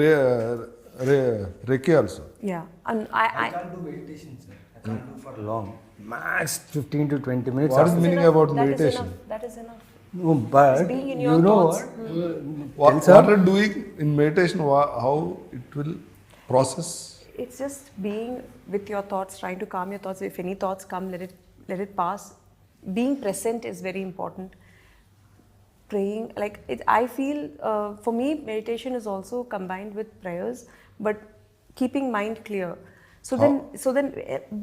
Reiki also. Yeah, and I can't do meditation, sir. I can't do for long. Max 15 to 20 minutes. What is the after- meaning about that is meditation? enough. That is enough. No, but being in you your know thoughts. what? What are doing in meditation? How it will process? It's just being with your thoughts, trying to calm your thoughts. If any thoughts come, let it pass. Being present is very important. Praying, like I feel for me, meditation is also combined with prayers, but keeping mind clear. So then,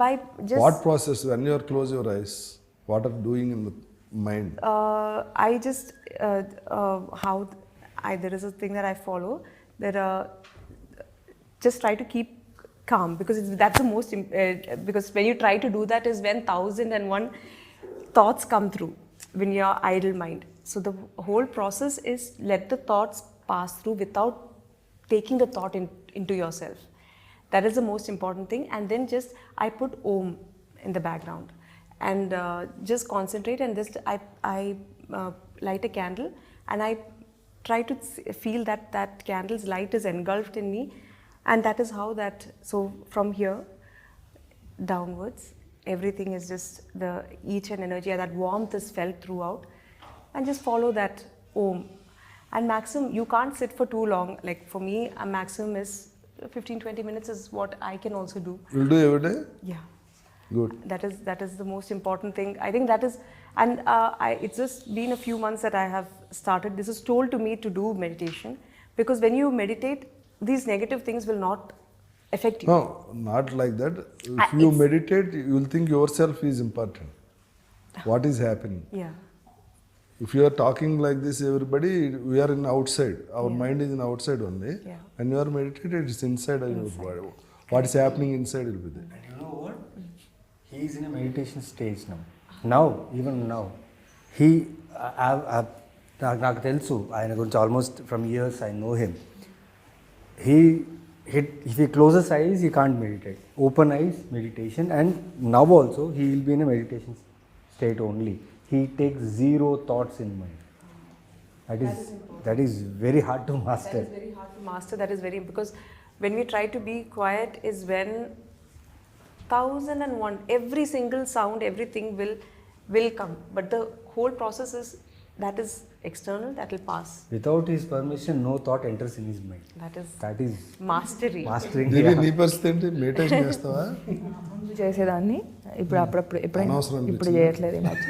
by just What process? When you close your eyes, what are doing in the mind? I just there is a thing that I follow that just try to keep calm because that's the most because when you try to do that is when 1001 thoughts come through when you're idle mind. So the whole process is let the thoughts pass through without taking the thought into yourself. That is the most important thing. And then just I put Om in the background and just concentrate and just I light a candle and I try to feel that candle's light is engulfed in me, and that is how so from here downwards everything is just the each and energy and that warmth is felt throughout, and just follow that Om. And maximum you can't sit for too long, like for me a maximum is 15-20 minutes is what I can also do. Will do every day? Yeah. Good. That is the most important thing. I think that is, and it's just been a few months that I have started. This is told to me to do meditation because when you meditate, these negative things will not affect you. No, not like that. If you meditate, you will think yourself is important. What is happening? Yeah. If you are talking like this, everybody, we are in outside. Our mind is in outside only. Yeah. When you are meditated, it's inside of your body. What is happening inside will be there. And you know what? He is in a meditation stage now. Now, even now. నాకు తెలుసు ఆయన గురించి almost from years I know him if he closes eyes, he can't meditate. Open eyes, meditation, and now also he will be in a meditation state only. He takes zero thoughts in mind. That is very hard to master. That is very hard to master. That is very, because when we try to be quiet is when 1001 every single sound, everything will come, but the whole process is that is external, that will pass. Without his permission, no thought enters in his mind. That is Mastery. mastering. దీని నీ పరిస్థితి ఏంటి? Meditation చేస్తావా? ముందు చేసేదాన్ని ఇప్పుడు అప్పుడప్పుడు ఎప్పుడైనా అనవసరం ఇప్పుడు చేయట్లేదు ఈ మధ్య.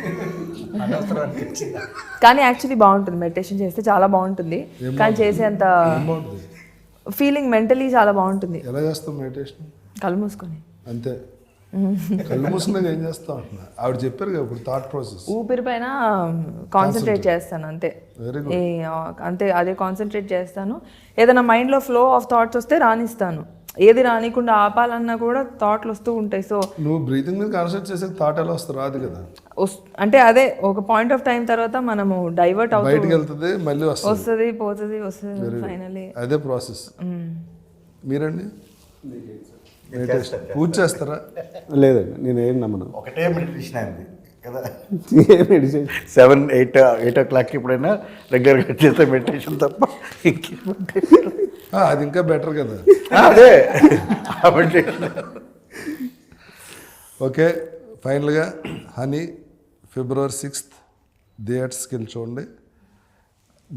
అనవసరం అనిపించిందా? కానీ యాక్చువల్లీ బాగుంటుంది మెడిటేషన్ చేస్తే చాలా బాగుంటుంది కానీ చేసేంత బాగుంటుంది. ఫీలింగ్ మెంటలీ చాలా బాగుంటుంది. ఎలా చేస్తావు మెడిటేషన్? కళ్ళు మూసుకొని అంతే. కళ్ళు మూసుకున్నాక ఏం చేస్తావు అంటున్నా. ఆవిడ చెప్పారు కదా ఇప్పుడు థాట్ ప్రాసెస్. ఊపిరి పైన కాన్సన్ట్రేట్ చేస్తాను అంతే. Very అంతే, అదే కాన్సన్ట్రేట్ చేస్తాను. ఏదైనా మైండ్లో ఫ్లో ఆఫ్ థాట్స్ వస్తే రానిస్తాను. ఏది రానికుండా ఆపాలన్నా కూడా థాట్లు వస్తూ ఉంటాయి. సో నువ్వు బ్రీతింగ్ మీద కాన్సన్ట్రేట్ చేసే థాట్ ఎలా వస్తుంది? రాదు కదా. అంటే అదే ఒక పాయింట్ ఆఫ్ టైం తర్వాత మనము డైవర్ట్ బయటికి అవుతుంది, వెళ్తుంది, మళ్ళీ వస్తుంది, పోతుంది ఫైనలీ. అదే ప్రాసెస్. మీరండి మెడిటేషన్ పూజ చేస్తారా? లేదండి, నేను ఏం నమ్మను. ఒకటే మెడిటేషన్ అయింది కదా. ఏ మెడిటేషన్ 7-8 o'clock ఎప్పుడైనా రెగ్యులర్గా చేసే మెడిటేషన్ తప్ప ఇంకేం అది ఇంకా బెటర్ కదా. అదే ఆ మెడిటేషన్. ఓకే, ఫైనల్గా హనీ February 6th థియేటర్స్కి వెళ్ళి చూడండి.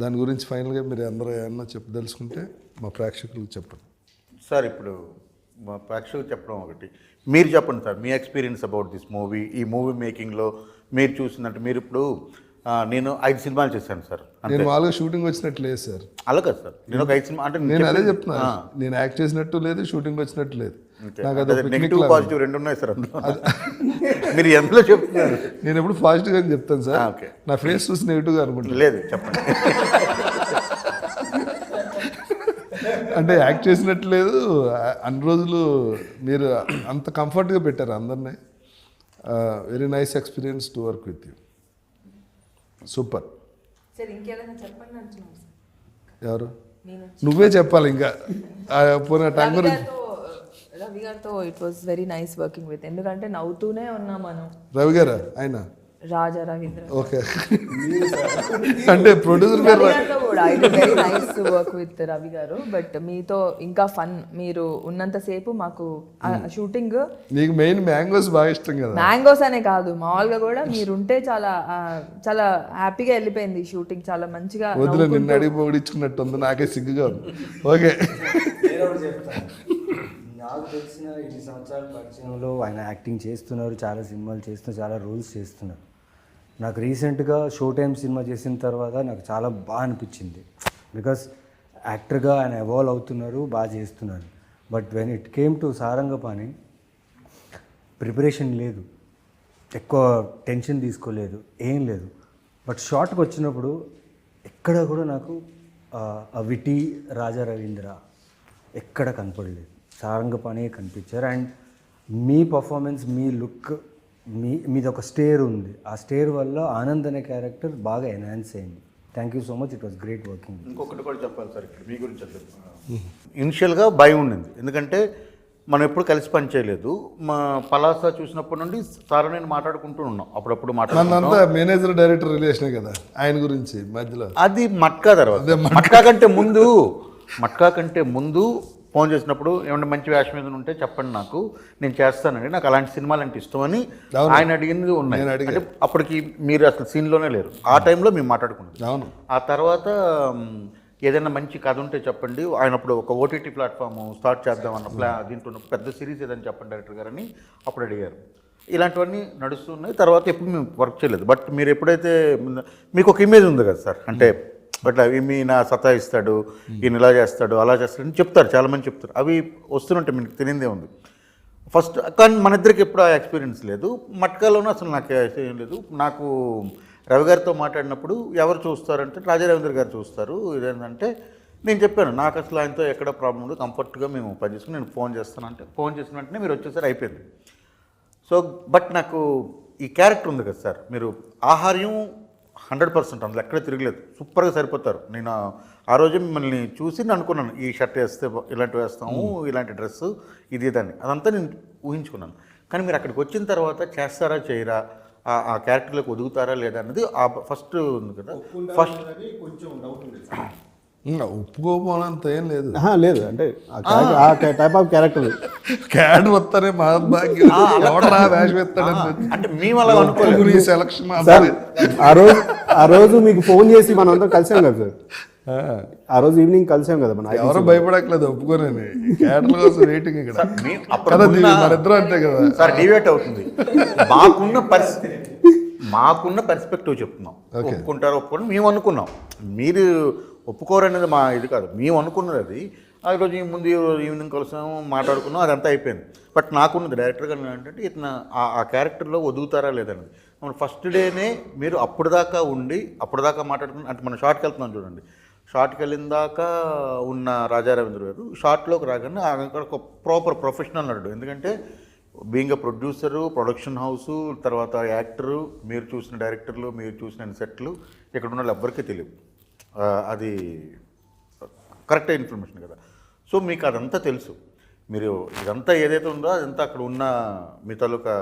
దాని గురించి ఫైనల్గా మీరు అందరూ ఏమన్నా తెలుసుకుంటే మా ప్రేక్షకులకు చెప్పండి. సార్ ఇప్పుడు మా ప్రేక్షకులు చెప్పడం ఒకటి, మీరు చెప్పండి sir me experience about this movie. ఈ మూవీ మేకింగ్లో మీరు చూసిందంటే మీరు ఇప్పుడు నేను 5 సినిమాలు చేశాను సార్. నేను మామూలుగా షూటింగ్ వచ్చినట్టు లేదు సార్. అలా కాదు సార్, నేను ఒక 5 సినిమా అంటే నేను అదే చెప్తున్నా. నేను యాక్ట్ చేసినట్టు లేదు, షూటింగ్ వచ్చినట్టు లేదు. నాకు అది నెగిటివ్ పాజిటివ్ రెండు ఉన్నాయి సార్ అందులో. మీరు ఎందులో చెప్తున్నారు? నేను ఎప్పుడు పాజిటివ్గా చెప్తాను సార్. ఓకే, నా ఫేస్ చూసి నెగిటివ్గా అనుకుంటాను. లేదు చెప్పండి. అంటే యాక్ట్ చేసినట్టు లేదు. అన్ని రోజులు మీరు అంత కంఫర్ట్గా పెట్టారు అందరినీ. Very nice experience to work with you. Super. సరే ఇంకేదైనా చెప్పండి అంటున్నాను సార్. ఎవరు? నువ్వే చెప్పాలి ఇంకా పోనీ టైం గురించి. రవి గారితో it was very nice working with, ఎందుకంటే నవ్వుతూనే ఉన్నాం మనం. రవి గారా ఆయన? రాజా రవీంద్ర. ఓకే. అంటే ప్రొడ్యూసర్ రవి గారితో కూడా it very nice to work with Ravi గారు. బట్ మీతో ఇంకా ఫన్, మీరు ఉన్నంతసేపు మాకు షూటింగ్. నీకు మెయిన్ మ్యాంగోస్ బాగా ఇష్టం కదా? మ్యాంగోస్ అనే కాదు, మామూలుగా కూడా మీరుంటే చాలా చాలా హ్యాపీగా వెళ్ళిపోయింది షూటింగ్, చాలా మంచిగా. వదిలే, నిన్ను అడిగి పొగిడించుకున్నట్టు ఉంది, నాకే సిగ్గుగా ఉంది. ఓకే. నాకు తెలిసిన 20 సంవత్సరాల పరిచయంలో ఆయన యాక్టింగ్ చేస్తున్నారు, చాలా సినిమాలు చేస్తున్నారు, చాలా రోల్స్ చేస్తున్నారు. నాకు రీసెంట్గా షో టైం సినిమా చేసిన తర్వాత నాకు చాలా బాగా అనిపించింది. బికాస్ యాక్టర్గా ఆయన ఎవాల్వ్ అవుతున్నారు, బాగా చేస్తున్నారు. But when it came to Sarangapani, preparation లేదు, ఎక్కువ టెన్షన్ తీసుకోలేదు, ఏం లేదు. బట్ షార్ట్కి వచ్చినప్పుడు ఎక్కడ కూడా నాకు ఆ విటి రాజా రవీంద్ర ఎక్కడ కనపడలేదు, సారంగపాణి కనిపించారు. And me performance, me look, మీది ఒక స్టేర్ ఉంది, ఆ స్టేర్ వల్ల ఆనంద్ అనే క్యారెక్టర్ బాగా ఎన్హాన్స్ అయింది. Thank you so much, it was great working. ఇంకొకటి కూడా చెప్పాలి సార్ ఇక్కడ మీ గురించి. ఇనిషియల్గా భయం ఉండింది, ఎందుకంటే మనం ఎప్పుడు కలిసి పని చేయలేదు. మా పలాస చూసినప్పటి నుండి సార్ నేను మాట్లాడుకుంటూ ఉన్నాం, అప్పుడప్పుడు మనంతా మేనేజర్ డైరెక్టర్ రిలేషనే కదా ఆయన గురించి మధ్యలో. అది మట్కా తర్వాత, మట్కా కంటే ముందు ఫోన్ చేసినప్పుడు ఏమన్నా మంచి వేషం మీద ఉంటే చెప్పండి, నాకు నేను చేస్తానండి, నాకు అలాంటి సినిమాలు అంటే ఇష్టమని ఆయన అడిగింది ఉన్నాయి. అంటే అప్పటికి మీరు అసలు సీన్లోనే లేరు, ఆ టైంలో మేము మాట్లాడుకున్నాం. అవును. ఆ తర్వాత ఏదైనా మంచి కథ ఉంటే చెప్పండి, ఆయన అప్పుడు ఒక ఓటీటీ ప్లాట్ఫామ్ స్టార్ట్ చేద్దాం అన్న దీంట్లో పెద్ద సిరీస్ ఏదైనా చెప్పండి డైరెక్టర్ గారని అప్పుడు అడిగారు. ఇలాంటివన్నీ నడుస్తున్నాయి. తర్వాత ఎప్పుడు మేము వర్క్ చేయలేదు. బట్ మీరు ఎప్పుడైతే మీకు ఒక ఇమేజ్ ఉంది కదా సార్, అంటే బట్ అవి మీ నా సతాయిస్తాడు, ఈయన ఇలా చేస్తాడు, అలా చేస్తాడు అని చెప్తారు, చాలామంది చెప్తారు. అవి వస్తుంటే మీకు తెలియదే ఉంది ఫస్ట్. కానీ మన ఇద్దరికి ఎప్పుడు ఆ ఎక్స్పీరియన్స్ లేదు. మట్కాలోనూ అసలు నాకు ఏం లేదు. నాకు రవి గారితో మాట్లాడినప్పుడు ఎవరు చూస్తారంటే రాజా రవీంద్ర గారు చూస్తారు. ఇదేంటంటే నేను చెప్పాను, నాకు అసలు ఆయనతో ఎక్కడ ప్రాబ్లం ఉండదు, కంఫర్ట్గా మేము పనిచేసుకుని నేను ఫోన్ చేస్తానంటే ఫోన్ చేసిన వెంటనే మీరు వచ్చేసరి అయిపోయింది. సో బట్ నాకు ఈ క్యారెక్టర్ ఉంది కదా సార్, మీరు ఆహార్యం 100% అందులో ఎక్కడ తిరగలేదు, సూపర్గా సరిపోతారు. నేను ఆ రోజు మిమ్మల్ని చూసి నేను అనుకున్నాను, ఈ షర్ట్ వేస్తే ఇలాంటివి వేస్తాము, ఇలాంటి డ్రెస్సు, ఇది దాన్ని అదంతా నేను ఊహించుకున్నాను. కానీ మీరు అక్కడికి వచ్చిన తర్వాత చేస్తారా చేయరా, ఆ క్యారెక్టర్లోకి ఒదుగుతారా లేదా అన్నది ఆ ఫస్ట్ ఉంది కదా. ఫస్ట్ ఒప్పుకోపోనంత ఏం లేదు. లేదు అంటే ఆ టైప్ ఆఫ్ క్యారెక్టర్ క్యాడ్ వస్తానే వేషం ఎత్తాడని అంటే మేము అలా అనుకోలేదు. Selection sir. ఆ రోజు మీకు ఫోన్ చేసి మనం అందరం కలిసాం కదా సార్, ఆ రోజు ఈవినింగ్ కలిసాం కదా మనం. ఎవరో భయపడట్లేదు, ఒప్పుకోనని క్యాడర్ల కోసం వెయిటింగ్ ఇక్కడ. మరిద్దరం అంతే కదా సార్, డివేట్ అవుతుంది. మాకున్న పర్స్పెక్టివ్ చెప్తున్నాం. ఒప్పుకుంటారు ఒప్పుకోండి మేము అనుకున్నాం, మీరు ఒప్పుకోరనేది మా ఇది కాదు, మేము అనుకున్నది అది. ఆ రోజు ముందు ఈవినింగ్ కలిసాము, మాట్లాడుకున్నాం, అదంతా అయిపోయింది. బట్ నాకున్నది డైరెక్టర్గా ఏంటంటే ఇతను ఆ క్యారెక్టర్లో ఒదుగుతారా లేదన్నది. మన ఫస్ట్ డేనే మీరు అప్పటిదాకా ఉండి అప్పటిదాకా మాట్లాడుకుని, అంటే మనం షార్ట్కి వెళ్తున్నాం చూడండి, షార్ట్కి వెళ్ళిన దాకా ఉన్న రాజా రవీంద్ర గారు షార్ట్లోకి రాగానే అక్కడ ఒక ప్రాపర్ ప్రొఫెషనల్ నటుడు. ఎందుకంటే being a producer, production house, తర్వాత యాక్టరు, మీరు చూసిన డైరెక్టర్లు, మీరు చూసిన సెట్లు ఇక్కడ ఉన్న వాళ్ళు ఎవ్వరికీ తెలియదు. అది కరెక్ట్ ఇన్ఫర్మేషన్ కదా. సో మీకు అదంతా తెలుసు. మీరు ఇదంతా ఏదైతే ఉందో అదంతా అక్కడ ఉన్న మీ తాలూకా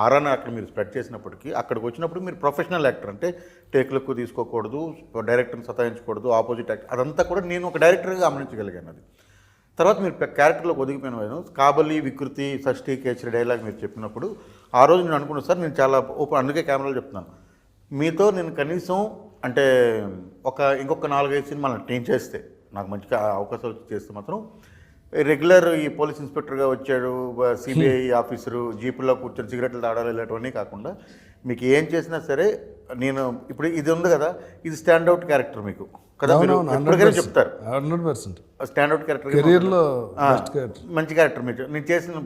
ఆరాన అక్కడ మీరు స్ప్రెడ్ చేసినప్పటికీ అక్కడికి వచ్చినప్పుడు మీరు ప్రొఫెషనల్ యాక్టర్, అంటే టేక్లకు తీసుకోకూడదు, డైరెక్టర్ని సతాయించకూడదు, ఆపోజిట్ యాక్టర్, అదంతా కూడా నేను ఒక డైరెక్టర్గా గమనించగలిగాను. అది తర్వాత మీరు క్యారెక్టర్లోకి ఒదిగిపోయిన కాబలి, వికృతి, షష్ఠి, కేచరి డైలాగ్ మీరు చెప్పినప్పుడు ఆ రోజు నేను అనుకున్నాను సార్, నేను చాలా ఓపెన్, అందుకే కెమెరాలో చెప్తున్నాను, మీతో నేను కనీసం అంటే ఇంకొక 4-5 సినిమాలు నేను చేస్తే, నాకు మంచిగా అవకాశాలు చేస్తే మాత్రం రెగ్యులర్ ఈ పోలీస్ ఇన్స్పెక్టర్గా వచ్చాడు, సిబిఐ ఆఫీసరు, జీపుల్లో కూర్చొని సిగరెట్లు తాడాలి, ఇలాంటివన్నీ కాకుండా మీకు ఏం చేసినా సరే నేను ఇప్పుడు ఇది ఉంది కదా, ఇది స్టాండ్అవుట్ క్యారెక్టర్ మీకు కదా, మీరు ఎప్పటికైనా చెప్తారు 100% స్టాండ్అవుట్ క్యారెక్టర్, కెరీర్లో మంచి క్యారెక్టర్ మీరు నేను చేసిన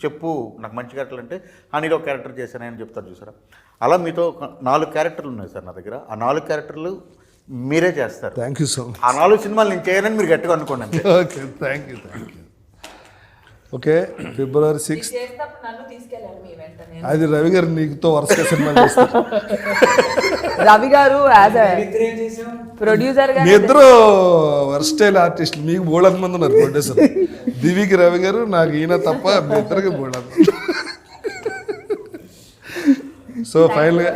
చెప్పు, నాకు మంచి క్యారెక్టర్లు అంటే నీలో ఒక క్యారెక్టర్ చేశానని చెప్తారు చూసారా. అలా మీతో 4 క్యారెక్టర్లు ఉన్నాయి సార్ నా దగ్గర. ఆ 4 క్యారెక్టర్లు మీరే చేస్తారు. Thank you so much. ఆ 4 సినిమాలు నేను చేయనని మీరు గట్టిగా అనుకోండి. Okay, thank you. Okay February 6th చేసినప్పుడు నన్ను తీసుకెళ్ళాలి మీ వెంటనే. అది రవి గారు నీకుతో వరుసగా సినిమా చేస్తారు. రవి గారు యాజ్ ప్రొడ్యూసర్ గా మీ ఇద్దరు వర్స్టైల్ ఆర్టిస్టులు, మీకు బోళంత మంది ఉన్నారు ప్రొడ్యూసర్. దివికి రవి గారు, నాకు ఈయన తప్ప మీ ఇద్దరికి బోళంత. సో ఫైనల్గా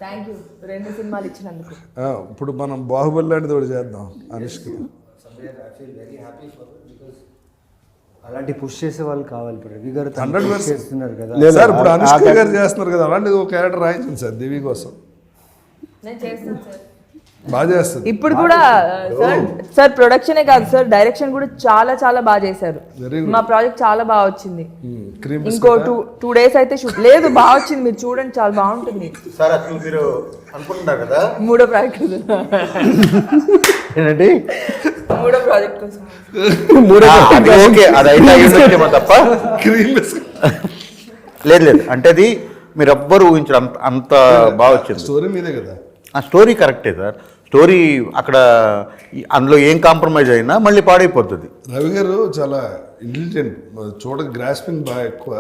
థ్యాంక్ యూ 2 సినిమాలు ఇచ్చినందుకు. ఇప్పుడు మనం బాహుబలి లాంటిది ఒకటి చేద్దాం అనుష్క. అలాంటి పుష్ చేసే వాళ్ళు కావాలి. ఇప్పుడు రవి గారు 100% చేస్తున్నారు కదా. సార్ ఇప్పుడు అనుష్క గారు చేస్తున్నారు కదా, అలాంటిది ఒక క్యారెక్టర్ రాయించండి సార్ దివి కోసం. నేను చేస్తాను సార్. బాగా చేస్తుంది. ఇప్పుడు కూడా సార్ ప్రొడక్షనే కాదు సార్, డైరెక్షన్ కూడా చాలా చాలా బాగా చేశారు. Very good. మా ప్రాజెక్ట్ చాలా బాగా వచ్చింది. క్రీమ్ ఇంకో 2 days అయితే షూట్ లేదు, బాగా వచ్చింది. మీరు చూడండి, చాలా బాగుంటుంది. సార్ అసలు మీరు అనుకుంటున్నారు కదా 3వ ప్రాజెక్ట్ ఏంటంటే 3వ ప్రాజెక్ట్ కోసం అది ఓకే, అది అయితే అయ్యిందేమో తప్ప క్రీమ్ లేదు లేదు అంటే అది మీరు ఎవ్వరు ఊహించారు, అంత బాగా వచ్చింది. స్టోరీ మీదే కదా. ఆ స్టోరీ కరెక్టే సార్, స్టోరీ అక్కడ అందులో ఏం కాంప్రమైజ్ అయినా మళ్ళీ పాడైపోతుంది. రవి గారు చాలా ఇంటెలిజెంట్, గ్రాస్పింగ్ బాగా ఎక్కువ.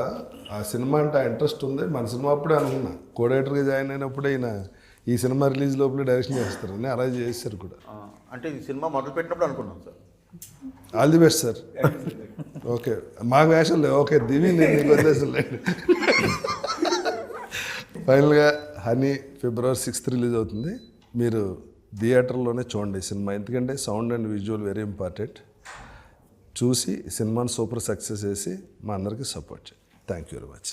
ఆ సినిమా అంటే ఆ ఇంట్రెస్ట్ ఉంది. మన సినిమా అప్పుడే అనుకున్నా, కోడైటర్గా జాయిన్ అయినప్పుడే ఈయన ఈ సినిమా రిలీజ్ లోపల డైరెక్షన్ చేస్తారని అలా చేశారు కూడా. అంటే ఈ సినిమా మొదలు పెట్టినప్పుడు అనుకున్నాం sir. All the best sir. Okay మాకు వేషం లేవు. ఓకే దివి నేను నీకు వదిలేసం లేదు. ఫైనల్గా హనీ ఫిబ్రవరి 6th రిలీజ్ అవుతుంది. మీరు థియేటర్లోనే చూడండి సినిమా, ఎందుకంటే sound and visual very important. చూసి సినిమాని సూపర్ సక్సెస్ చేసి మా అందరికీ సపోర్ట్ చేయండి. Thank you very much.